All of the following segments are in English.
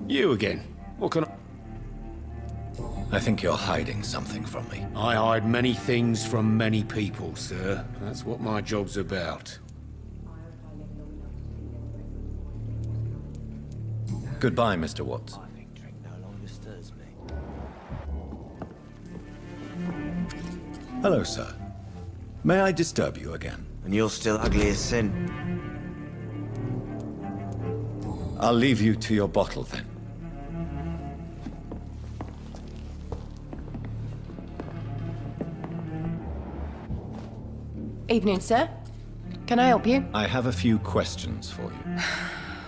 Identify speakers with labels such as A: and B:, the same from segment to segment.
A: You again. What can
B: I think you're hiding something from me.
A: I hide many things from many people, sir. That's what my job's about.
B: Goodbye, Mr. Watts. Hello, sir. May I disturb you again?
C: And you're still ugly as sin.
B: I'll leave you to your bottle, then.
D: Evening, sir. Can I help you?
B: I have a few questions for you.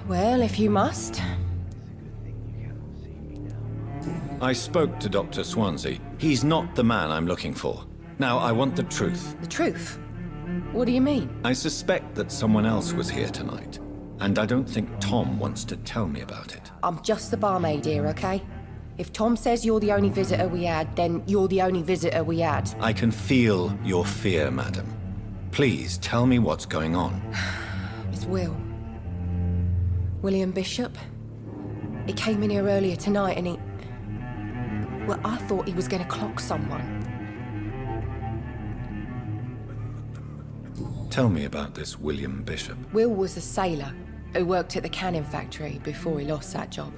D: Well, if you must.
B: I spoke to Dr. Swansea. He's not the man I'm looking for. Now, I want the truth.
D: The truth? What do you mean?
B: I suspect that someone else was here tonight, and I don't think Tom wants to tell me about it.
D: I'm just the barmaid here, okay? If Tom says you're the only visitor we had, then you're the only visitor we had.
B: I can feel your fear, madam. Please, tell me what's going on.
D: It's Will. William Bishop. He came in here earlier tonight and he... Well, I thought he was going to clock someone.
B: Tell me about this William Bishop.
D: Will was a sailor who worked at the canning factory before he lost that job.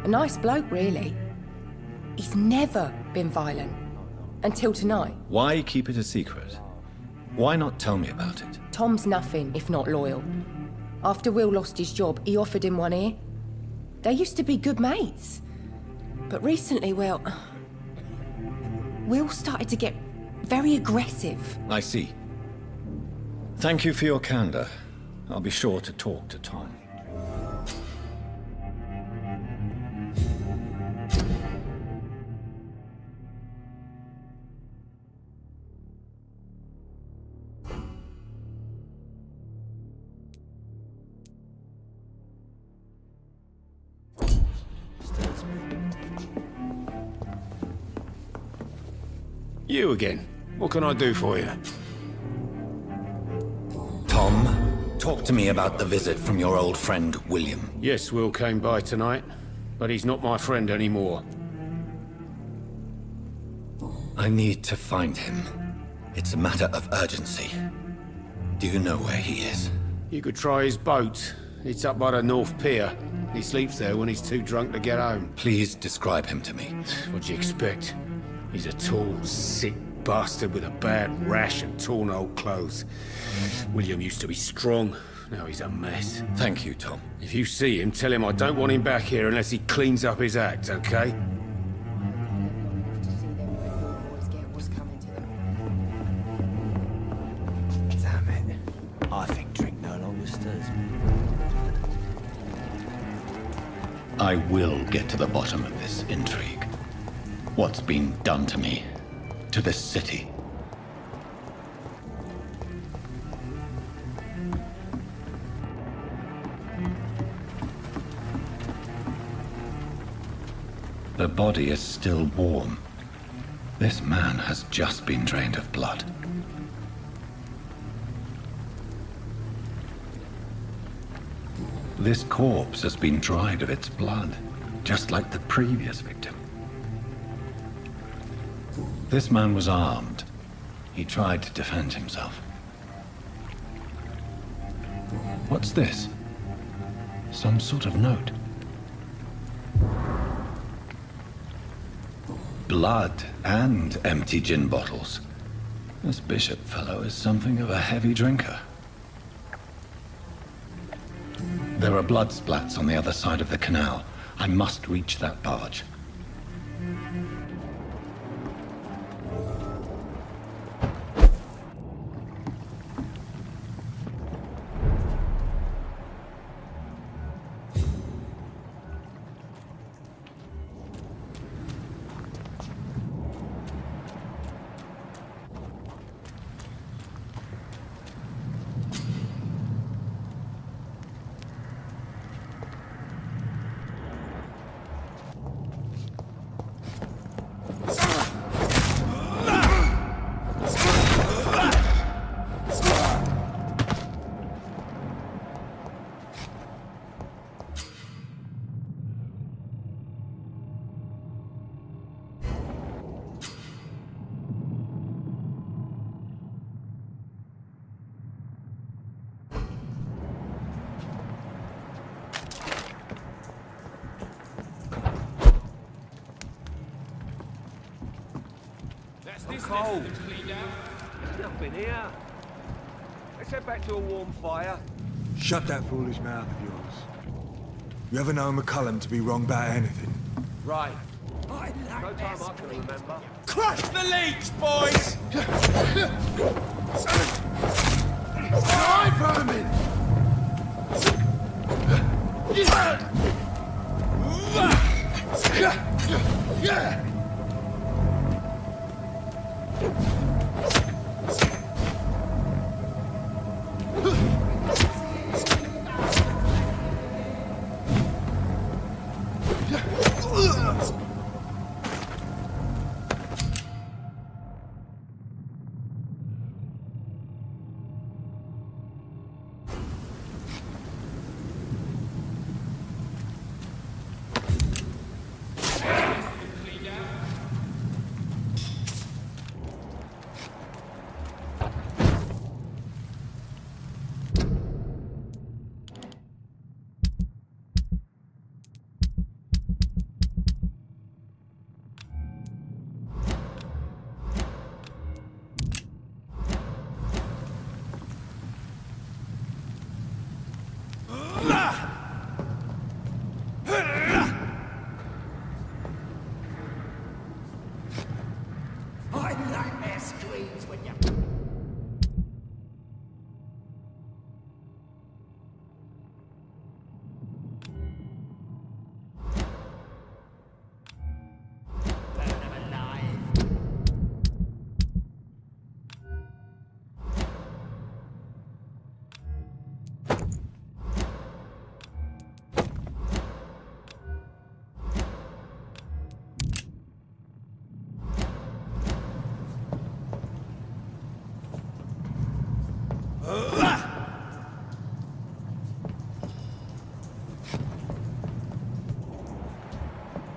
D: A nice bloke, really. He's never been violent. Until tonight.
B: Why keep it a secret? Why not tell me about it?
D: Tom's nothing if not loyal. After Will lost his job, he offered him one ear. They used to be good mates. But recently, well... Will started to get very aggressive.
B: I see. Thank you for your candor. I'll be sure to talk to Tom.
A: You again. What can I do for you?
B: Tom, talk to me about the visit from your old friend, William.
A: Yes, Will came by tonight, but he's not my friend anymore.
B: I need to find him. It's a matter of urgency. Do you know where he is?
A: You could try his boat. It's up by the North Pier. He sleeps there when he's too drunk to get home.
B: Please describe him to me.
A: What'd you expect? He's a tall, sick bastard with a bad rash and torn old clothes. William used to be strong. Now he's a mess.
B: Thank you, Tom.
A: If you see him, tell him I don't want him back here unless he cleans up his act, okay?
C: Damn it. I think drink no longer stirs me.
B: I will get to the bottom of this intrigue. What's been done to me, to this city. The body is still warm. This man has just been drained of blood. This corpse has been dried of its blood, just like the previous victim. This man was armed. He tried to defend himself. What's this? Some sort of note. Blood and empty gin bottles. This Bishop fellow is something of a heavy drinker. There are blood splats on the other side of the canal. I must reach that barge.
C: I'm cold. There's nothing here. Let's head back to a warm fire.
E: Shut that foolish mouth of yours. You ever known McCullum to be wrong about anything?
C: Right. No time I can remember.
A: Crush the leech, boys!
E: Die, vermin!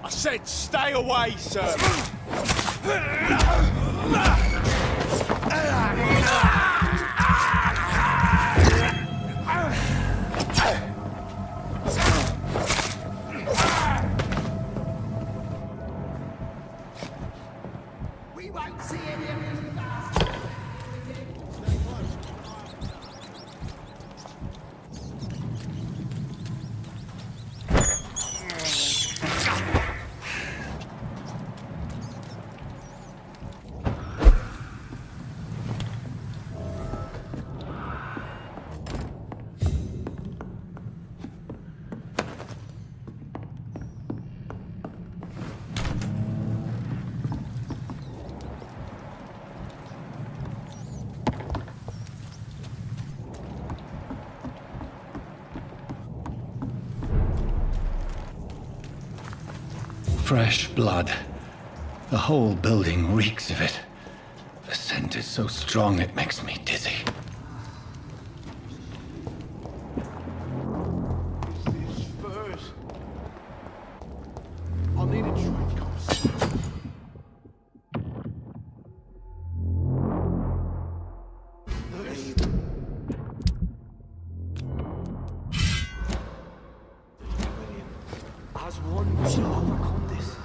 A: I said stay away, sir!
F: We won't see any of his
B: Fresh blood. The whole building reeks of it. The scent is so strong it makes me dizzy.
F: This first. I'll need a drink. As one, we shall overcome this.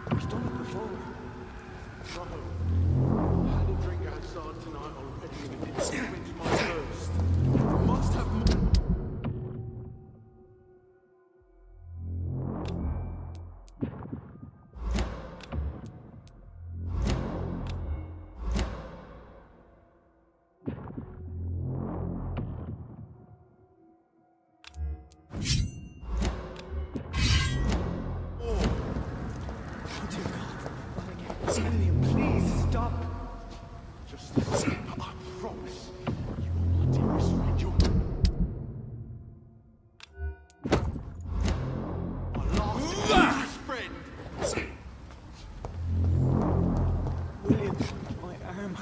F: We've done it before. I had a drink outside tonight already and it didn't quench my thirst. Must have more. William, please stop. Just a step, I promise. You are my dearest friend. You're my last dearest friend.
C: William, my arm.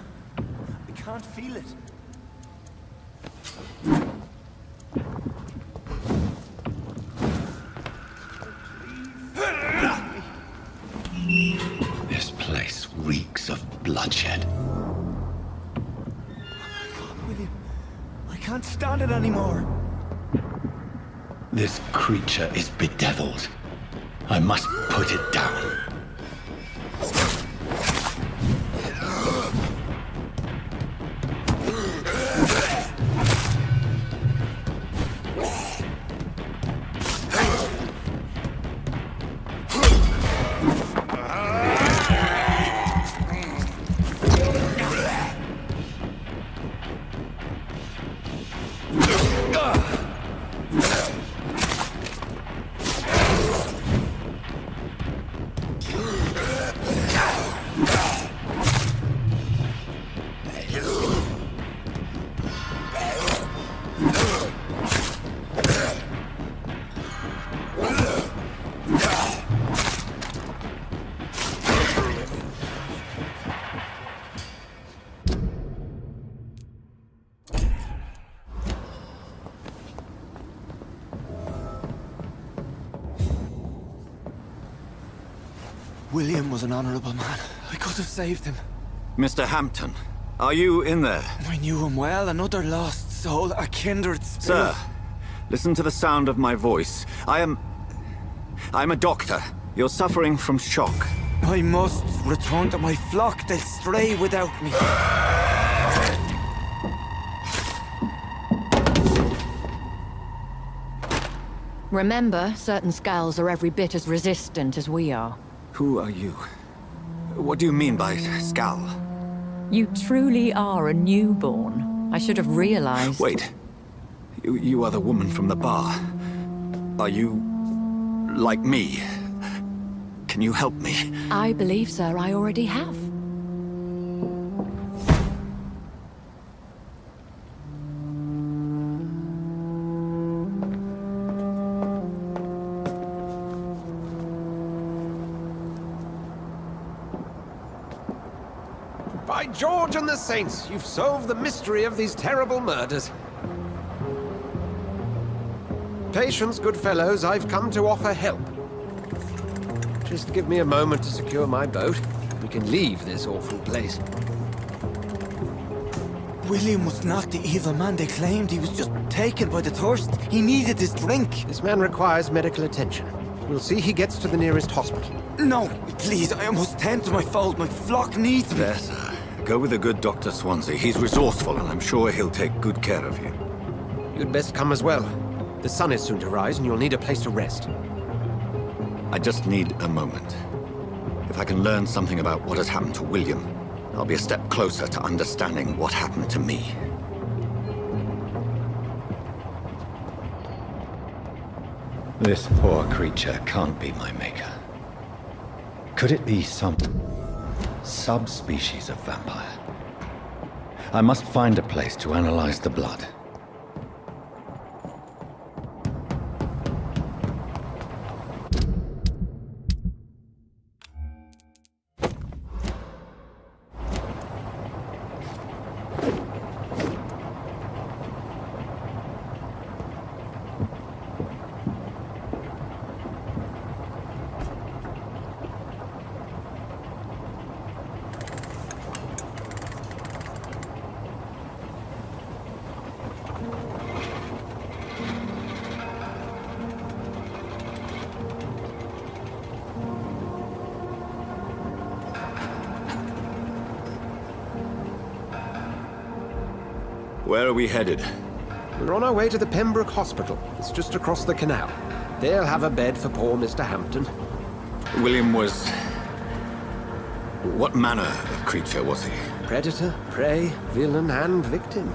C: I can't feel it.
B: This place reeks of bloodshed.
C: William, I can't stand it anymore.
B: This creature is bedeviled. I must put it down.
F: William was an honorable man. I could have saved him.
G: Mr. Hampton, are you in there?
F: I knew him well, another lost soul, a kindred spirit.
G: Sir, listen to the sound of my voice. I'm a doctor. You're suffering from shock.
F: I must return to my flock. They'll stray without me.
H: Remember, certain skulls are every bit as resistant as we are.
G: Who are you? What do you mean by Skal?
H: You truly are a newborn. I should have realized.
G: Wait. You are the woman from the bar. Are you... like me? Can you help me?
H: I believe, sir, I already have.
C: By George and the Saints, you've solved the mystery of these terrible murders. Patience, good fellows, I've come to offer help. Just give me a moment to secure my boat. We can leave this awful place.
F: William was not the evil man they claimed. He was just taken by the thirst. He needed his drink.
C: This man requires medical attention. We'll see he gets to the nearest hospital.
F: No, please, I must tend to my fold. My flock needs me.
G: There, sir. Go with the good Dr. Swansea. He's resourceful, and I'm sure he'll take good care of you.
C: You'd best come as well. The sun is soon to rise, and you'll need a place to rest.
G: I just need a moment. If I can learn something about what has happened to William, I'll be a step closer to understanding what happened to me.
B: This poor creature can't be my maker. Could it be some subspecies of vampire? I must find a place to analyze the blood.
G: Where are we headed?
C: We're on our way to the Pembroke Hospital. It's just across the canal. They'll have a bed for poor Mr. Hampton.
G: William was... what manner of creature was he?
C: Predator, prey, villain, and victim.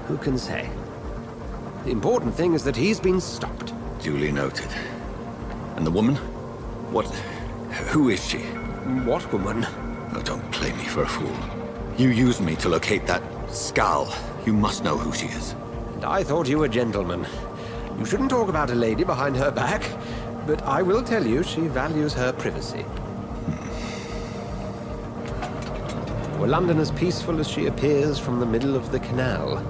C: Who can say? The important thing is that he's been stopped.
G: Duly noted. And the woman? What... who is she?
C: What woman?
G: Oh, don't play me for a fool. You used me to locate that Skal. You must know who she is.
C: And I thought you a gentleman. You shouldn't talk about a lady behind her back, but I will tell you she values her privacy. Were London as peaceful as she appears from the middle of the canal?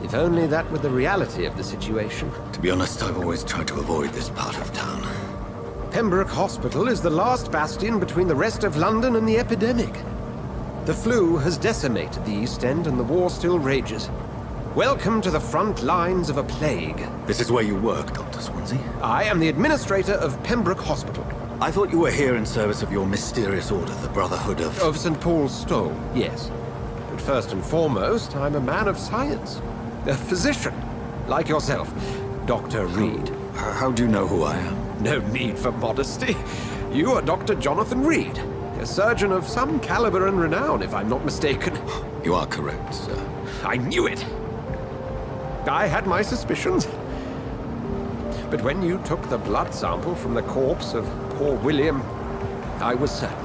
C: If only that were the reality of the situation.
G: To be honest, I've always tried to avoid this part of town.
C: Pembroke Hospital is the last bastion between the rest of London and the epidemic. The flu has decimated the East End and the war still rages. Welcome to the front lines of a plague.
G: This is where you work, Dr. Swansea?
C: I am the administrator of Pembroke Hospital.
G: I thought you were here in service of your mysterious order, the Brotherhood of...
C: Of St. Paul's Stole, yes. But first and foremost, I'm a man of science. A physician, like yourself, Dr. Reed.
G: How do you know who I am?
C: No need for modesty. You are Dr. Jonathan Reed, a surgeon of some caliber and renown, if I'm not mistaken.
G: You are correct, sir.
C: I knew it! I had my suspicions. But when you took the blood sample from the corpse of poor William, I was certain.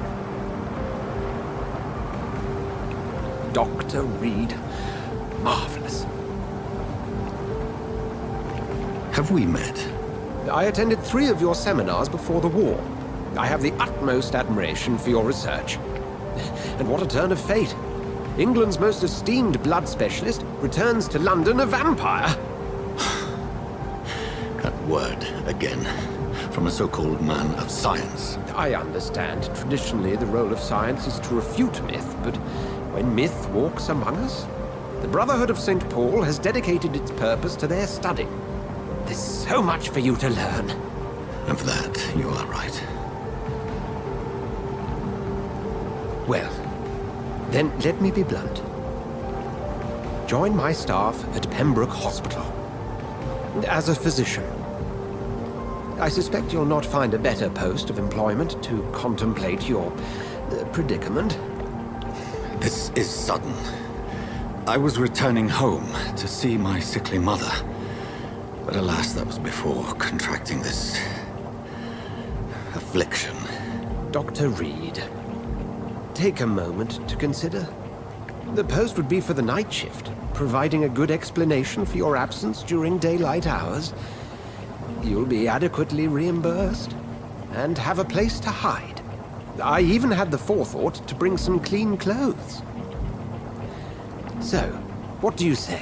C: Dr. Reed. Marvelous.
G: Have we met?
C: I attended 3 of your seminars before the war. I have the utmost admiration for your research. And what a turn of fate. England's most esteemed blood specialist returns to London a vampire.
G: That word again. from a so-called man of science.
C: I understand. Traditionally, the role of science is to refute myth, but when myth walks among us, the Brotherhood of St. Paul has dedicated its purpose to their study. There's so much for you to learn.
G: Of that, you are right.
C: Well, then let me be blunt. Join my staff at Pembroke Hospital. As a physician. I suspect you'll not find a better post of employment to contemplate your predicament.
G: This is sudden. I was returning home to see my sickly mother. But alas, that was before contracting this affliction.
C: Dr. Reed, take a moment to consider. The post would be for the night shift, providing a good explanation for your absence during daylight hours. You'll be adequately reimbursed and have a place to hide. I even had the forethought to bring some clean clothes. So, what do you say?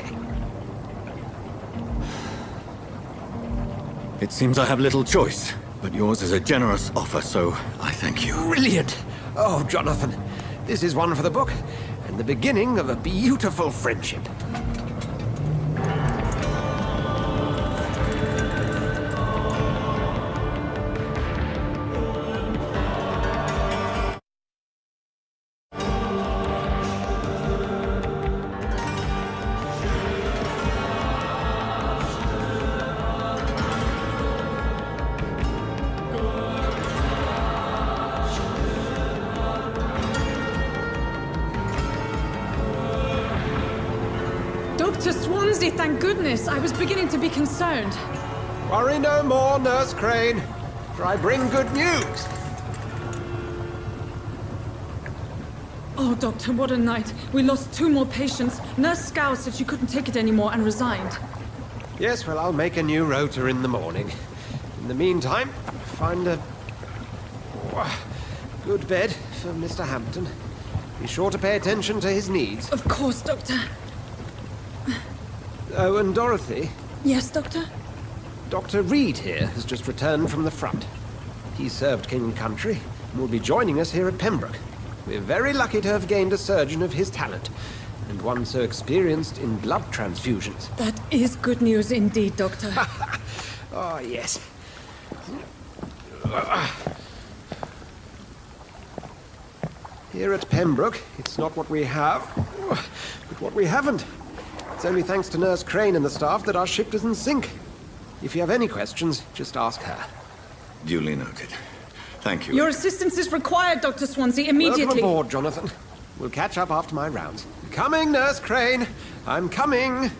G: It seems I have little choice, but yours is a generous offer, so I thank you.
C: Brilliant! Oh, Jonathan, this is one for the book, and the beginning of a beautiful friendship.
I: Dr. Swansea, thank goodness. I was beginning to be concerned.
C: Worry no more, Nurse Crane, for I bring good news.
I: Oh, Doctor, what a night. We lost 2 more patients. Nurse Scow said she couldn't take it anymore and resigned.
C: Yes, well, I'll make a new rota in the morning. In the meantime, find a good bed for Mr. Hampton. Be sure to pay attention to his needs.
I: Of course, Doctor.
C: Oh, and Dorothy,
I: Yes, Doctor?
C: Dr. Reed here has just returned from the front. He served King and Country and will be joining us here at Pembroke. We're very lucky to have gained a surgeon of his talent, and one so experienced in blood transfusions.
I: That is good news indeed, Doctor.
C: Oh, yes. Here at Pembroke, it's not what we have, but what we haven't. It's only thanks to Nurse Crane and the staff that our ship doesn't sink. If you have any questions, just ask her.
G: Duly noted. Thank you.
I: Your assistance is required, Dr. Swansea, immediately.
C: Welcome aboard, Jonathan. We'll catch up after my rounds. Coming, Nurse Crane. I'm coming.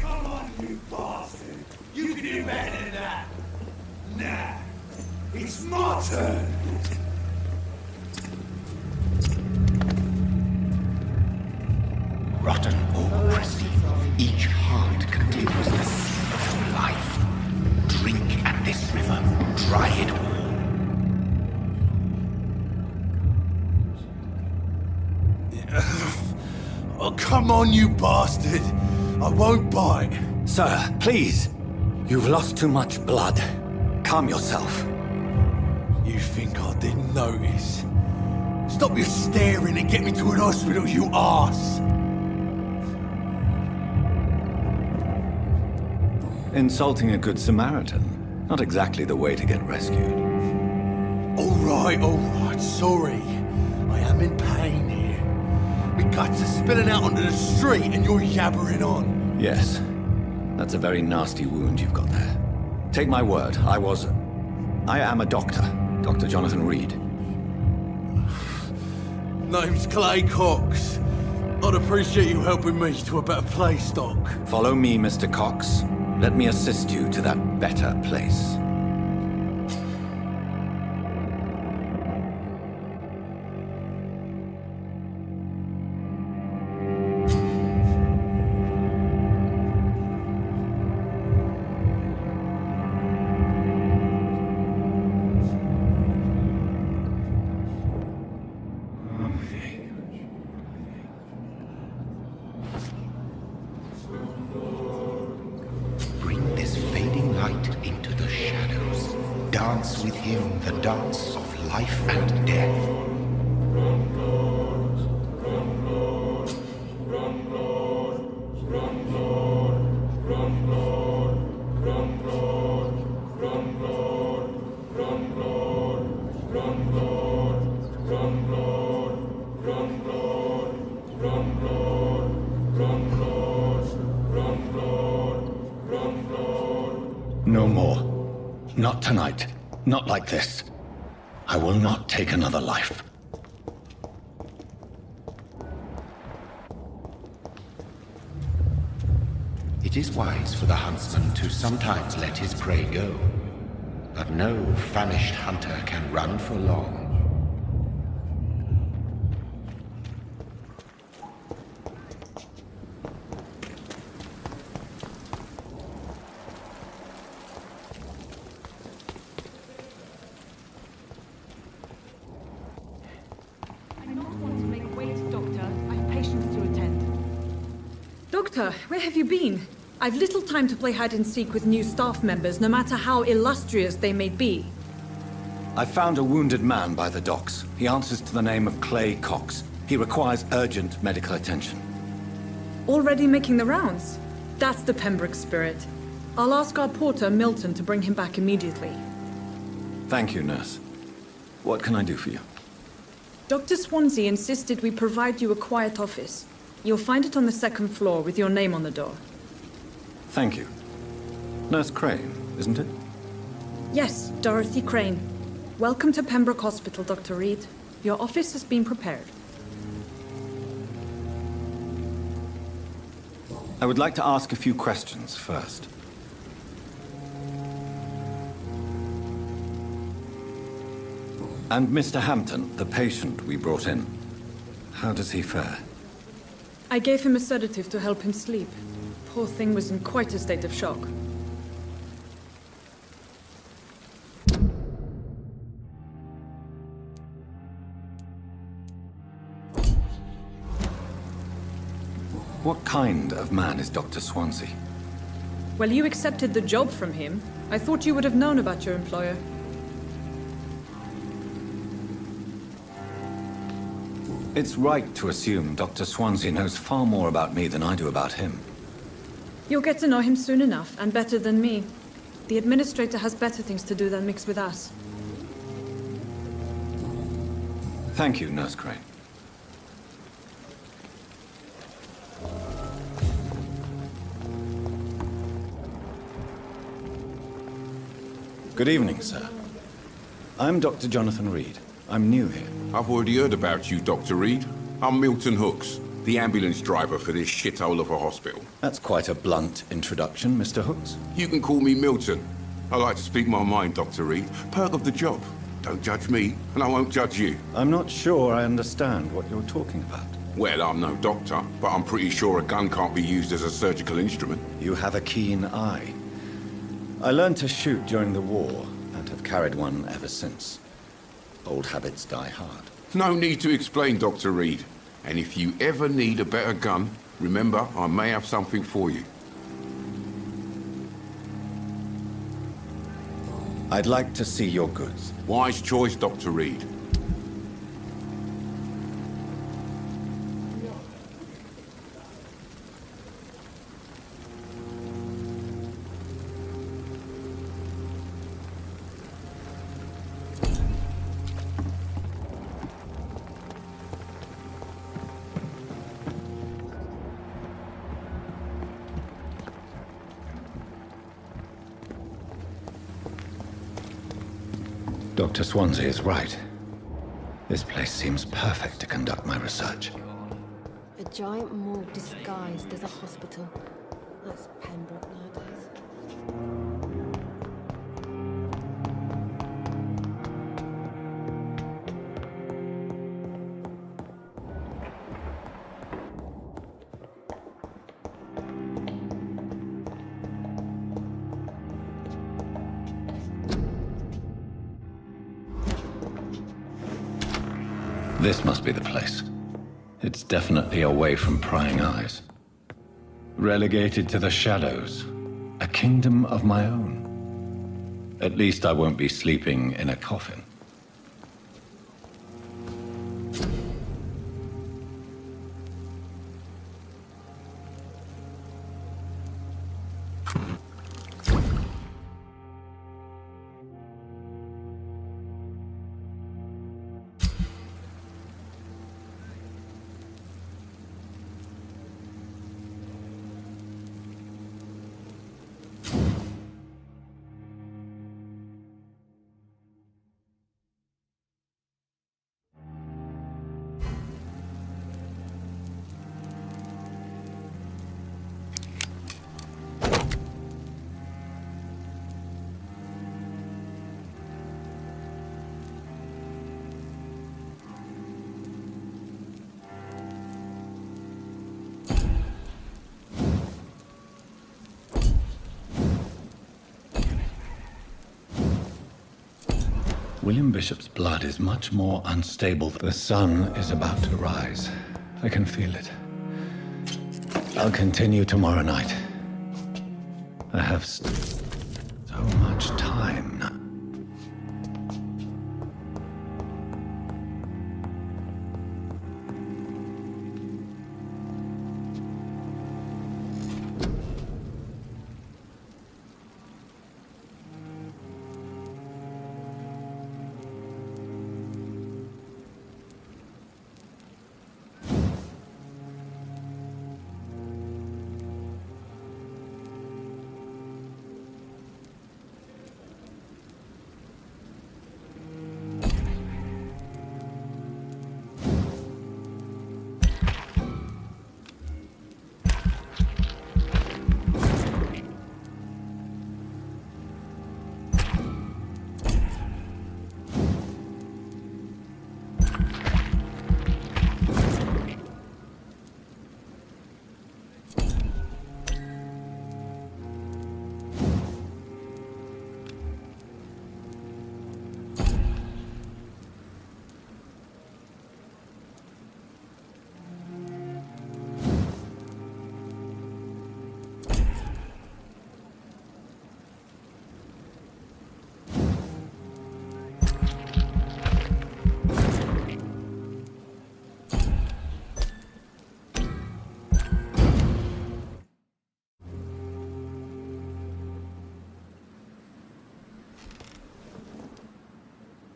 F: Come on, you bastard! You can do better than that! Nah, it's my turn!
A: Rotten or crystal, each heart contains the seed of life. Drink at this river, dry it all.
F: Oh, come on, you bastard! I won't bite.
G: Sir, please. You've lost too much blood. Calm yourself.
F: You think I didn't notice? Stop your staring and get me to an hospital, you arse!
B: Insulting a good Samaritan. Not exactly the way to get rescued.
F: All right, sorry. I am in pain here. My guts are spilling out onto the street and you're yabbering on.
B: Yes. That's a very nasty wound you've got there. Take my word, I am a doctor. Dr. Jonathan Reed.
F: Name's Clay Cox. I'd appreciate you helping me to a better place, Doc.
B: Follow me, Mr. Cox. Let me assist you to that better place.
J: dance with him the dance of life and death.
B: No more. Not tonight. Not like this. I will not take another life.
J: It is wise for the huntsman to sometimes let his prey go, but no famished hunter can run for long.
I: Doctor, where have you been? I've little time to play hide and seek with new staff members, no matter how illustrious they may be.
K: I found a wounded man by the docks. He answers to the name of Clay Cox. He requires urgent medical attention.
I: Already making the rounds? That's the Pembroke spirit. I'll ask our porter, Milton, to bring him back immediately.
K: Thank you, nurse. What can I do for you?
I: Dr. Swansea insisted we provide you a quiet office. You'll find it on the second floor with your name on the door.
K: Thank you. Nurse Crane, isn't it?
I: Yes, Dorothy Crane. Welcome to Pembroke Hospital, Dr. Reed. Your office has been prepared.
K: I would like to ask a few questions first. And Mr. Hampton, the patient we brought in, how does he fare?
I: I gave him a sedative to help him sleep. Poor thing was in quite a state of shock.
K: What kind of man is Dr. Swansea?
I: Well, you accepted the job from him. I thought you would have known about your employer.
K: It's right to assume Dr. Swansea knows far more about me than I do about him.
I: You'll get to know him soon enough, and better than me. The administrator has better things to do than mix with us.
K: Thank you, Nurse Crane. Good evening, sir. I'm Dr. Jonathan Reed. I'm new here.
L: I've already heard about you, Dr. Reed. I'm Milton Hooks, the ambulance driver for this shithole of a hospital.
K: That's quite a blunt introduction, Mr. Hooks.
L: You can call me Milton. I like to speak my mind, Dr. Reed. Perk of the job. Don't judge me, and I won't judge you.
K: I'm not sure I understand what you're talking about.
L: Well, I'm no doctor, but I'm pretty sure a gun can't be used as a surgical instrument.
K: You have a keen eye. I learned to shoot during the war, and have carried one ever since. Old habits die hard.
L: No need to explain, Dr. Reed. And if you ever need a better gun, remember, I may have something for you.
K: I'd like to see your goods.
L: Wise choice, Dr. Reed.
B: Dr. Swansea is right. This place seems perfect to conduct my research.
M: A giant morgue disguised as a hospital. That's Pembroke nowadays.
B: This must be the place. It's definitely away from prying eyes. Relegated to the shadows. A kingdom of my own. At least I won't be sleeping in a coffin. William Bishop's blood is much more unstable. The sun is about to rise. I can feel it. I'll continue tomorrow night. I have so much time now.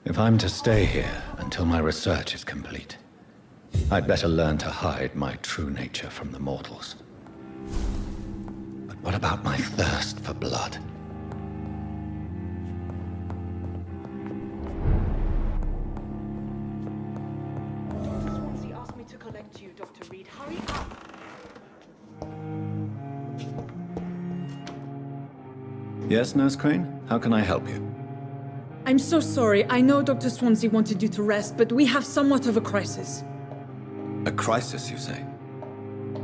B: If I'm to stay here until my research is complete, I'd better learn to hide my true nature from the mortals. But what about my thirst for blood?
I: Swansea asked me to collect you, Dr. Reed. Hurry up!
K: Yes, Nurse Crane? How can I help you?
I: I'm so sorry. I know Dr. Swansea wanted you to rest, but we have somewhat of a crisis.
K: A crisis, you say?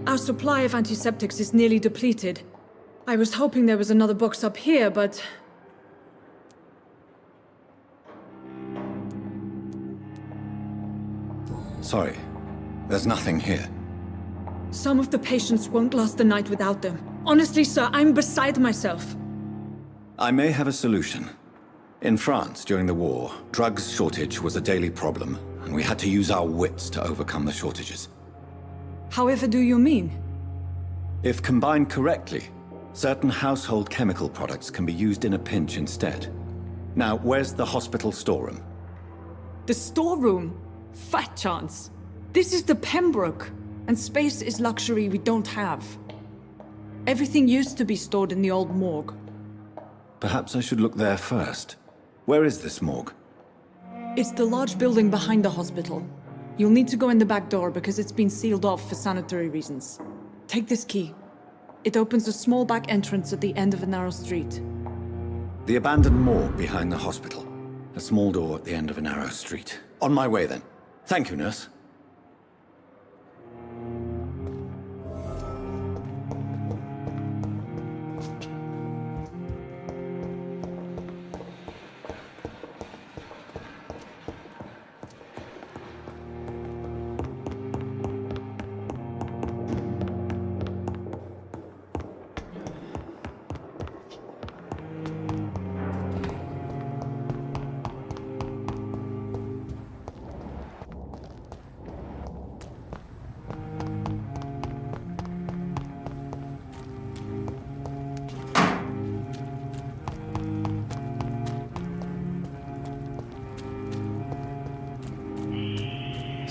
I: Our supply of antiseptics is nearly depleted. I was hoping there was another box up here, but...
K: Sorry. There's nothing here.
I: Some of the patients won't last the night without them. Honestly, sir, I'm beside myself.
K: I may have a solution. In France, during the war, drugs shortage was a daily problem, and we had to use our wits to overcome the shortages.
I: However do you mean?
K: If combined correctly, certain household chemical products can be used in a pinch instead. Now, where's the hospital storeroom?
I: The storeroom? Fat chance. This is the Pembroke, and space is luxury we don't have. Everything used to be stored in the old morgue.
K: Perhaps I should look there first. Where is this morgue?
I: It's the large building behind the hospital. You'll need to go in the back door because it's been sealed off for sanitary reasons. Take this key. It opens a small back entrance at the end of a narrow street.
K: The abandoned morgue behind the hospital. A small door at the end of a narrow street. On my way then. Thank you, nurse.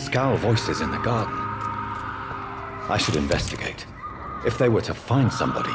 K: Scowl voices in the garden. I should investigate. If they were to find somebody.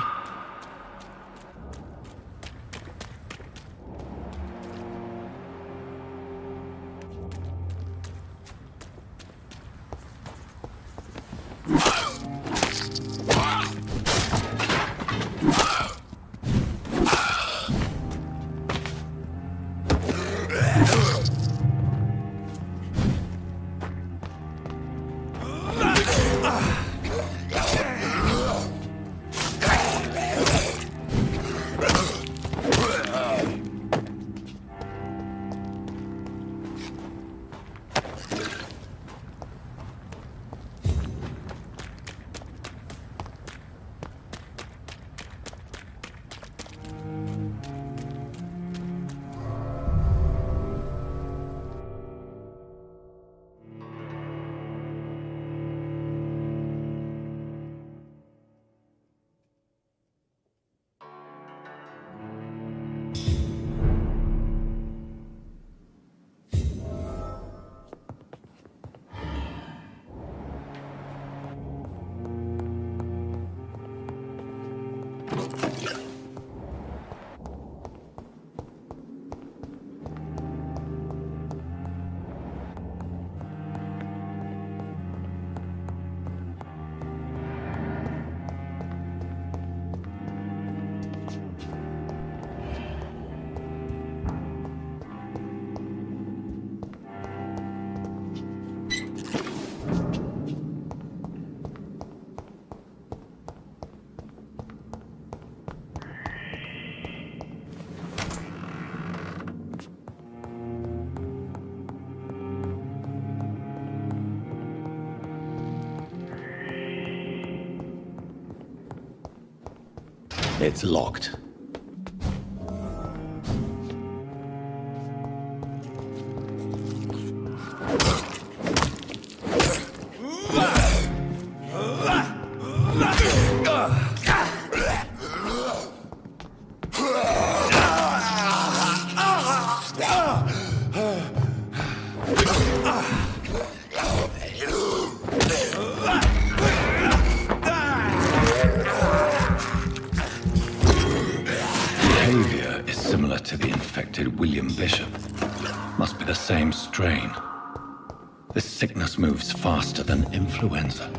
K: It's locked. Behavior is similar to the infected William Bishop. Must be the same strain. This sickness moves faster than influenza.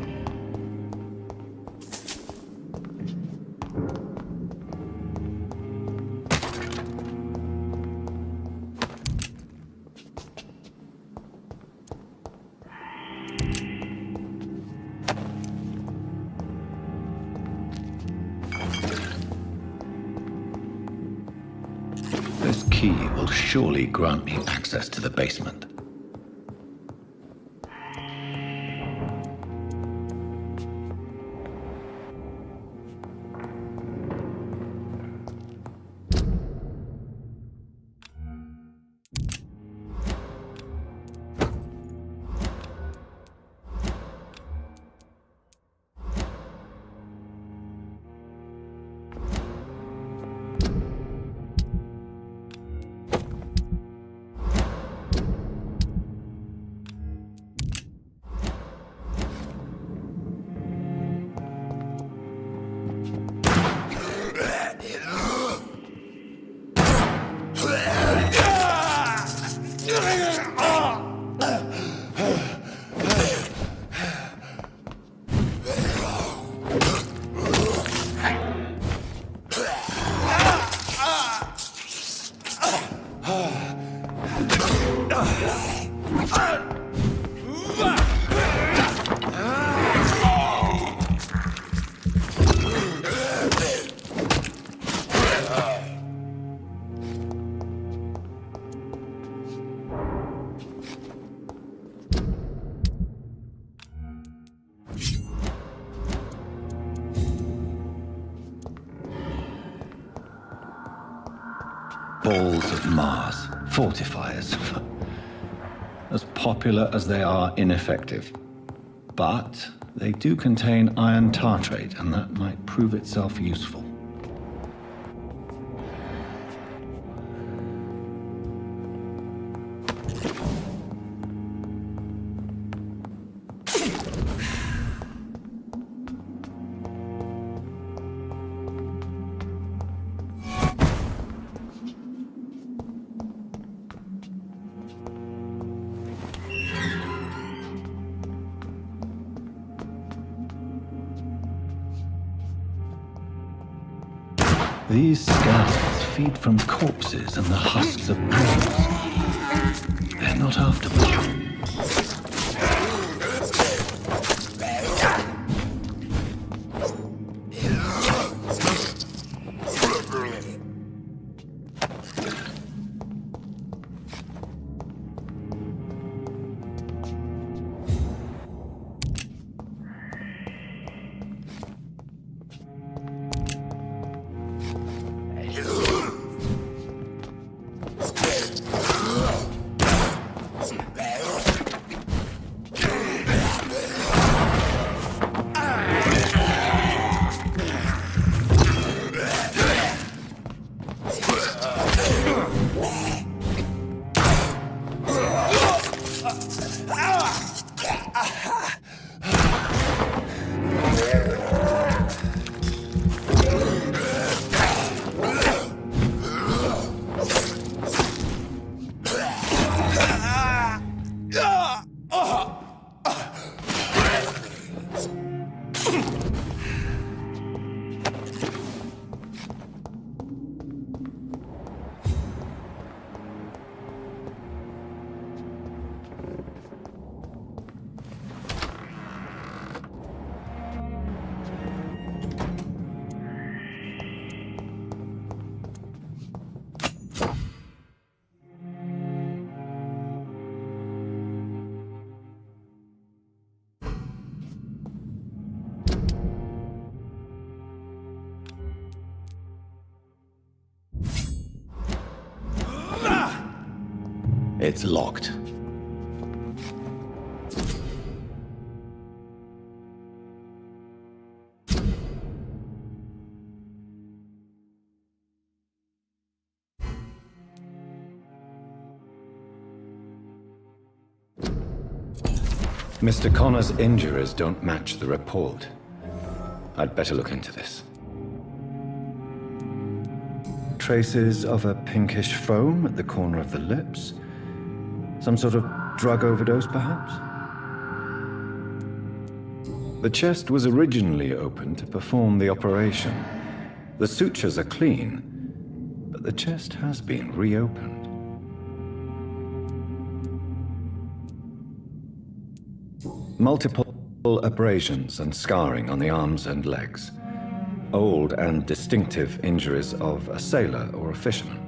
K: This key will surely grant me access to the basement. Balls of Mars, fortifiers. As popular as they are ineffective. But they do contain iron tartrate, and that might prove itself useful. These scales feed from corpses and the husks of bones. They're not after William. It's locked. Mr. Connor's injuries don't match the report. I'd better look into this. Traces of a pinkish foam at the corner of the lips. Some sort of drug overdose, perhaps? The chest was originally opened to perform the operation. The sutures are clean, but the chest has been reopened. Multiple abrasions and scarring on the arms and legs. Old and distinctive injuries of a sailor or a fisherman.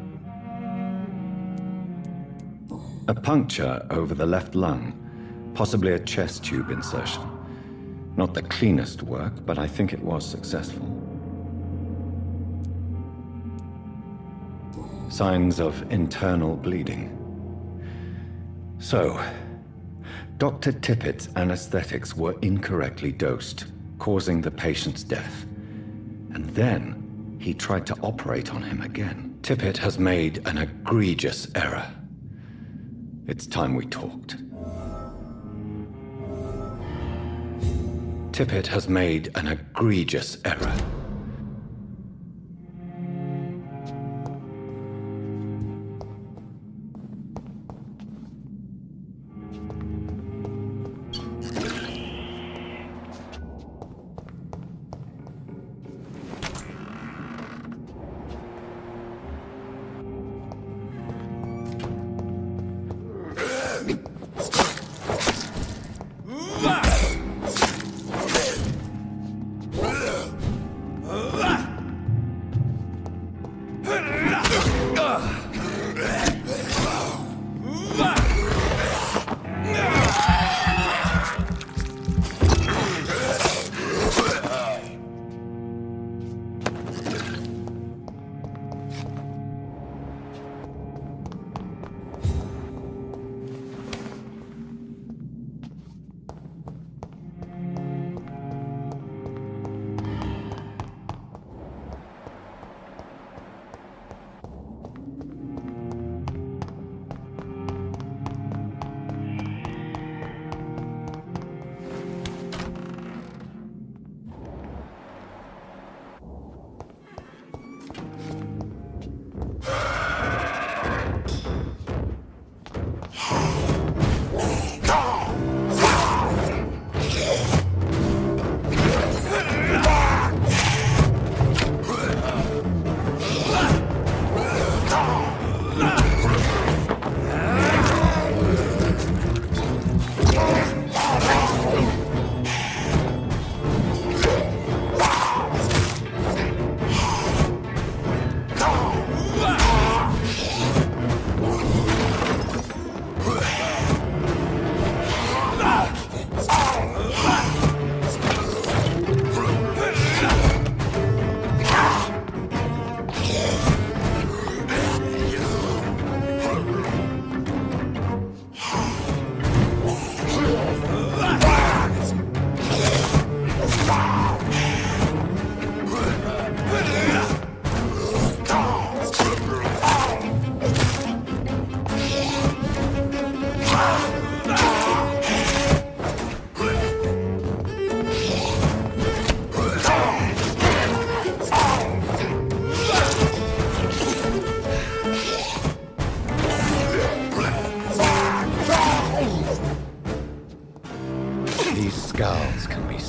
K: A puncture over the left lung, possibly a chest tube insertion. Not the cleanest work, but I think it was successful. Signs of internal bleeding. So, Dr. Tippett's anesthetics were incorrectly dosed, causing the patient's death. And then he tried to operate on him again. Tippett has made an egregious error. It's time we talked. Tippett has made an egregious error.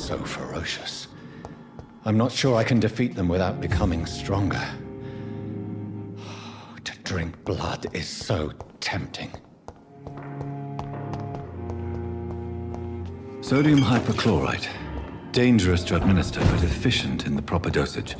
B: so ferocious. I'm not sure I can defeat them without becoming stronger. To drink blood is so tempting. Sodium hypochlorite. Dangerous to administer, but efficient in the proper dosage.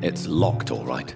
K: It's locked, all right.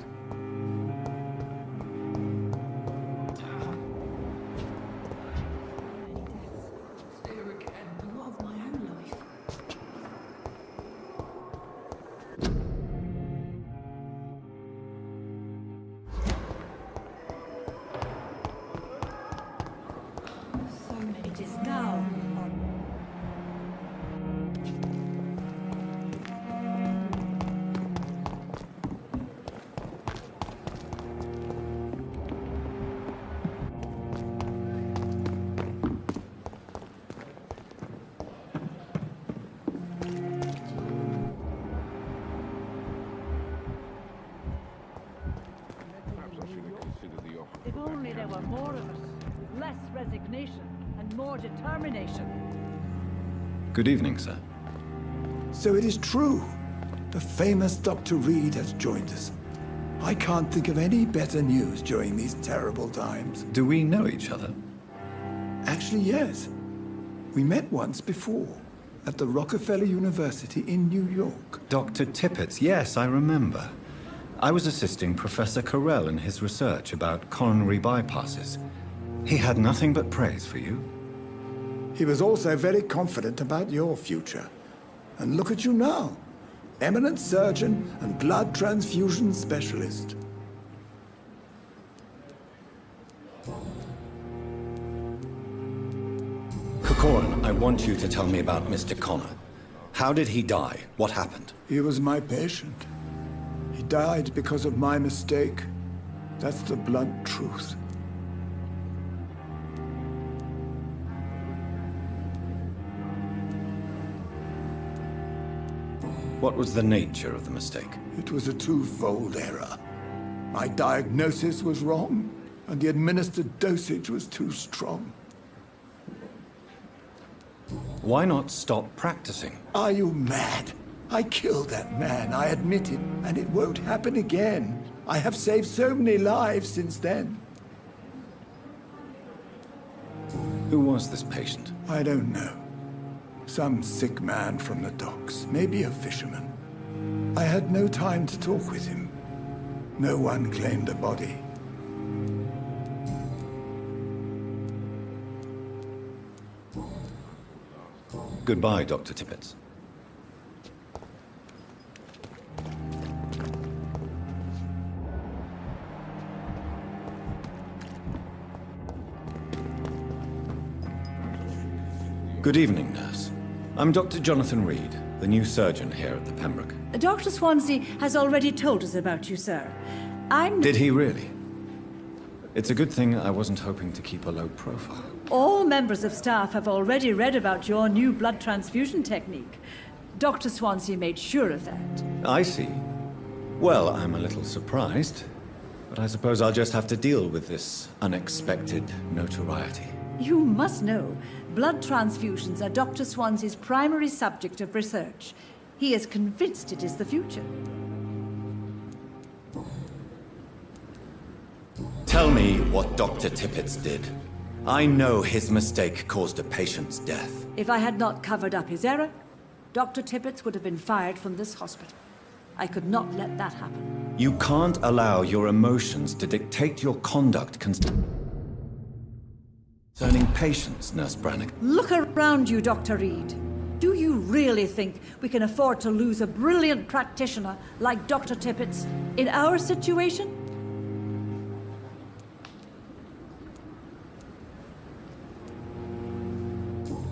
N: If only there were more of us, with less resignation and and more determination.
K: Good evening, sir.
E: So it is true. The famous Dr. Reed has joined us. I can't think of any better news during these terrible times.
K: Do we know each other?
E: Actually, yes. We met once before, at the Rockefeller University in New York.
K: Dr. Tippett's, yes, I remember. I was assisting Professor Carell in his research about coronary bypasses. He had nothing but praise for you.
E: He was also very confident about your future. And look at you now. Eminent surgeon and blood transfusion specialist.
G: Corcoran, I want you to tell me about Mr. Connor. How did he die? What happened?
E: He was my patient. He died because of my mistake. That's the blunt truth.
G: What was the nature of the mistake?
E: It was a twofold error. My diagnosis was wrong, and the administered dosage was too strong.
G: Why not stop practicing?
E: Are you mad? I killed that man, I admit it, and it won't happen again. I have saved so many lives since then.
G: Who was this patient?
E: I don't know. Some sick man from the docks, maybe a fisherman. I had no time to talk with him. No one claimed a body.
G: Goodbye, Dr. Tippett. Good evening, nurse. I'm Dr. Jonathan Reed, the new surgeon here at the Pembroke.
N: Dr. Swansea has already told us about you, sir.
G: Did he really? It's a good thing I wasn't hoping to keep a low profile.
N: All members of staff have already read about your new blood transfusion technique. Dr. Swansea made sure of that.
G: I see. Well, I'm a little surprised, but I suppose I'll just have to deal with this unexpected notoriety.
N: You must know, blood transfusions are Dr. Swansea's primary subject of research. He is convinced it is the future.
G: Tell me what Dr. Tippett did. I know his mistake caused a patient's death.
N: If I had not covered up his error, Dr. Tippett would have been fired from this hospital. I could not let that happen.
G: You can't allow your emotions to dictate your conduct concerning patients, Nurse Brannigan.
N: Look around you, Dr. Reed. Do you really think we can afford to lose a brilliant practitioner like Dr. Tippett's in our situation?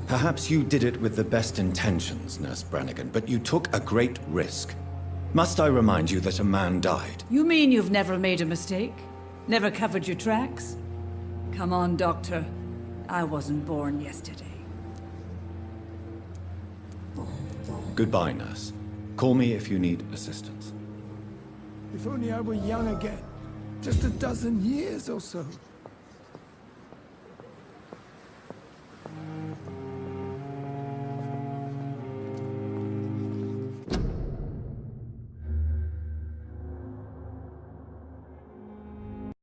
G: Perhaps you did it with the best intentions, Nurse Brannigan, but you took a great risk. Must I remind you that a man died?
N: You mean you've never made a mistake? Never covered your tracks? Come on, Doctor. I wasn't born yesterday.
G: Goodbye, nurse. Call me if you need assistance.
E: If only I were young again. Just a dozen years or so.